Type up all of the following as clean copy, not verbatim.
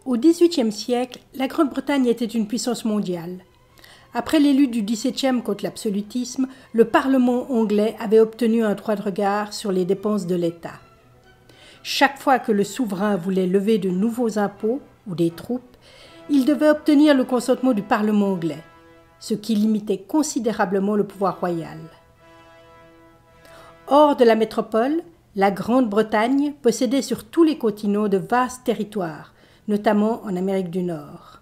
Au XVIIIe siècle, la Grande-Bretagne était une puissance mondiale. Après les luttes du XVIIe contre l'absolutisme, le Parlement anglais avait obtenu un droit de regard sur les dépenses de l'État. Chaque fois que le souverain voulait lever de nouveaux impôts ou des troupes, il devait obtenir le consentement du Parlement anglais, ce qui limitait considérablement le pouvoir royal. Hors de la métropole, la Grande-Bretagne possédait sur tous les continents de vastes territoires, notamment en Amérique du Nord.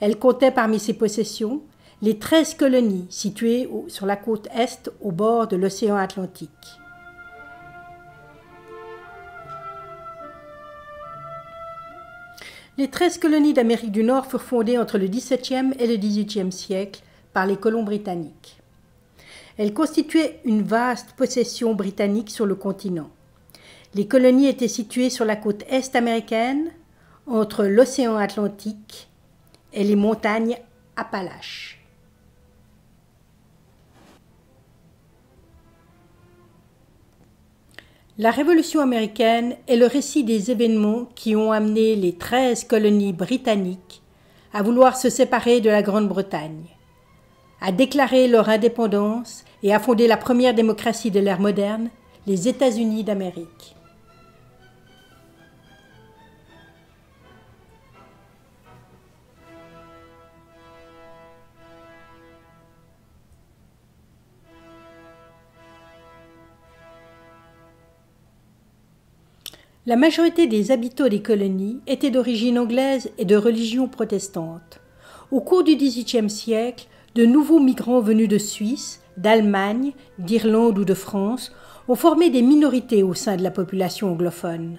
Elle comptait parmi ses possessions les 13 colonies situées sur la côte est au bord de l'océan Atlantique. Les 13 colonies d'Amérique du Nord furent fondées entre le XVIIe et le XVIIIe siècle par les colons britanniques. Elles constituaient une vaste possession britannique sur le continent. Les colonies étaient situées sur la côte est américaine, entre l'océan Atlantique et les montagnes Appalaches. La Révolution américaine est le récit des événements qui ont amené les 13 colonies britanniques à vouloir se séparer de la Grande-Bretagne, à déclarer leur indépendance et à fonder la première démocratie de l'ère moderne, les États-Unis d'Amérique. La majorité des habitants des colonies étaient d'origine anglaise et de religion protestante. Au cours du XVIIIe siècle, de nouveaux migrants venus de Suisse, d'Allemagne, d'Irlande ou de France ont formé des minorités au sein de la population anglophone.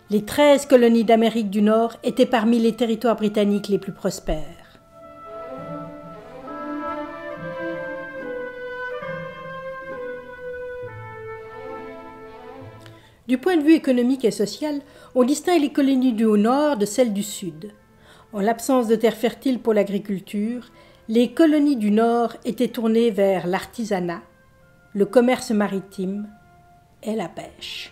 Les 13 colonies d'Amérique du Nord étaient parmi les territoires britanniques les plus prospères. Du point de vue économique et social, on distingue les colonies du Nord de celles du Sud. En l'absence de terres fertiles pour l'agriculture, les colonies du Nord étaient tournées vers l'artisanat, le commerce maritime et la pêche.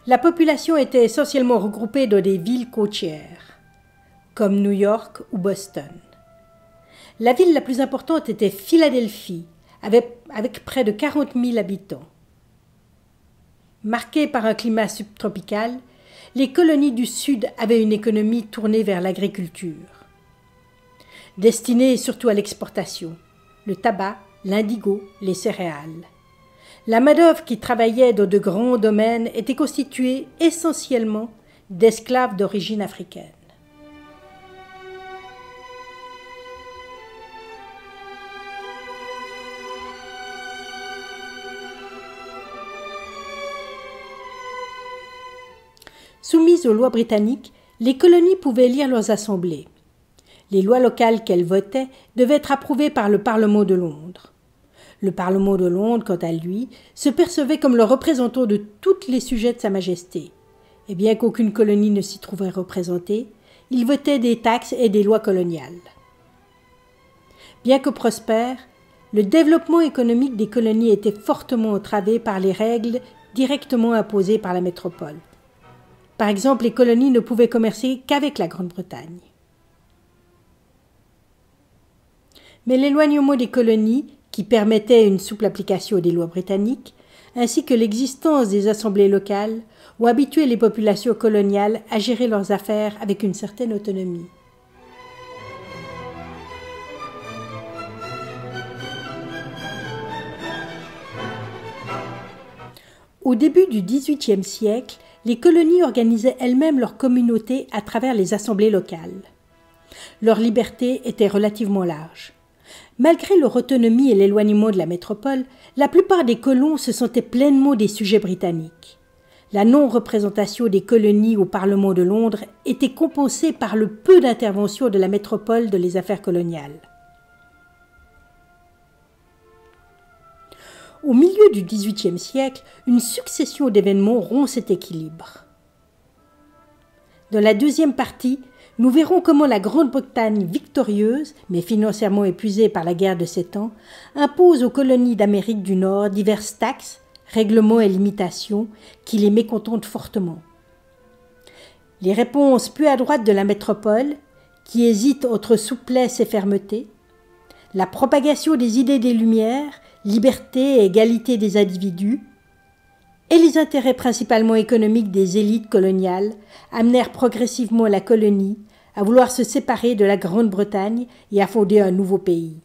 La population était essentiellement regroupée dans des villes côtières, comme New York ou Boston. La ville la plus importante était Philadelphie, avec près de 40 000 habitants. Marquées par un climat subtropical, les colonies du Sud avaient une économie tournée vers l'agriculture, destinée surtout à l'exportation, le tabac, l'indigo, les céréales. La main-d'œuvre qui travaillait dans de grands domaines était constituée essentiellement d'esclaves d'origine africaine. Soumises aux lois britanniques, les colonies pouvaient lire leurs assemblées. Les lois locales qu'elles votaient devaient être approuvées par le Parlement de Londres. Le Parlement de Londres, quant à lui, se percevait comme le représentant de tous les sujets de Sa Majesté. Et bien qu'aucune colonie ne s'y trouvait représentée, il votait des taxes et des lois coloniales. Bien que prospère, le développement économique des colonies était fortement entravé par les règles directement imposées par la métropole. Par exemple, les colonies ne pouvaient commercer qu'avec la Grande-Bretagne. Mais l'éloignement des colonies, qui permettait une souple application des lois britanniques, ainsi que l'existence des assemblées locales, ont habitué les populations coloniales à gérer leurs affaires avec une certaine autonomie. Au début du XVIIIe siècle, les colonies organisaient elles-mêmes leur communauté à travers les assemblées locales. Leur liberté était relativement large. Malgré leur autonomie et l'éloignement de la métropole, la plupart des colons se sentaient pleinement des sujets britanniques. La non-représentation des colonies au Parlement de Londres était compensée par le peu d'intervention de la métropole dans les affaires coloniales. Au milieu du XVIIIe siècle, une succession d'événements rompt cet équilibre. Dans la deuxième partie, nous verrons comment la Grande-Bretagne victorieuse, mais financièrement épuisée par la guerre de 7 ans, impose aux colonies d'Amérique du Nord diverses taxes, règlements et limitations qui les mécontentent fortement. les réponses peu adroites de la métropole, qui hésite entre souplesse et fermeté, la propagation des idées des Lumières, liberté et égalité des individus, et les intérêts principalement économiques des élites coloniales amenèrent progressivement la colonie à vouloir se séparer de la Grande-Bretagne et à fonder un nouveau pays.